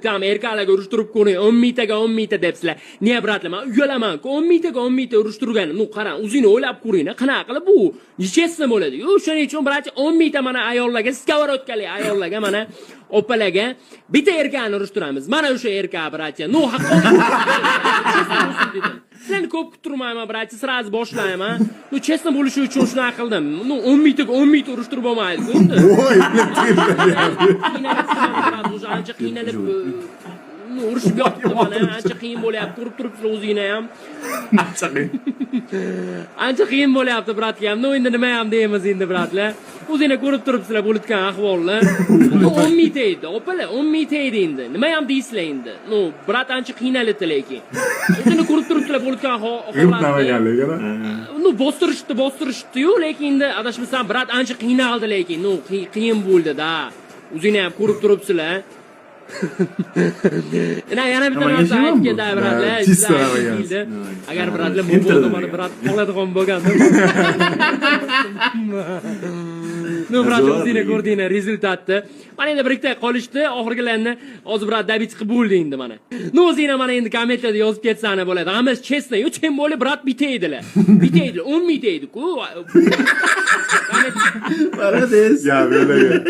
Tam erkaklarga urushtirib ko'ring, 10 mingtaga debsizlar. Niye bratlar, men uyalaman-ku 10 mingtaga urushtirganim. Nu qarang, o'zingni o'ylab ko'ring, qanaqa qilib bu? Nechasi bo'ladi? Shuning uchun bratcha 10 mingta mana ayollarga, skоворodkali ayollarga mana opalarga bitta erkakni urushtiramiz. Mana o'sha erkak bratcha. Nu haqqi. Sizlarni ko'p kuttirmayman bratcha, sraz boshlayman. Nu chestno bo'lishi uchun shunaqa qildim. Nu 10 mingta urushtirib olmaydi-ku endi. Voy, Ancha qiynalib urushib yotibdi mana, ancha qiyin bo'lyapti, ko'rib turibsizlar o'zingizlar ham. Ancha qiyin bo'lyapti bratkam. No endi nima ham deymiz endi bratlar. O'zingizlar ko'rib turibsizlar bo'layotgan ahvolni. 10 mingta edi, opalar 10 mingta edi endi. Nima ham deysizlar endi. No, brat ancha qiynalibdi lekin. O'zingizlar ko'rib turibsizlar bo'layotgan holatni. No, bostirishdi-yu, lekin endi adashmasam brat ancha qiynaldi lekin. No, qiyin bo'ldi-da. O'zingizlar ham ko'rib turibsizlar. Yana bitta narsa aytganda bratlar, agar bratlar bu bo'ldi, mana brat qoladigan bo'lganda. No brat, o'zingizlar ko'rdinglar rezultatni. Mana endi birikta qolishdi, oxirgilarni hozir brat dabit qilib bo'ldi endi mana. No o'zingizlar mana endi kommentlarda yozib ketsanglar bo'ladi. Hammasi chestno, yo chem bo'lib brat bitta edilar. Bitta edilar, 10 mingta edi-ku. Parades. Ya böyle.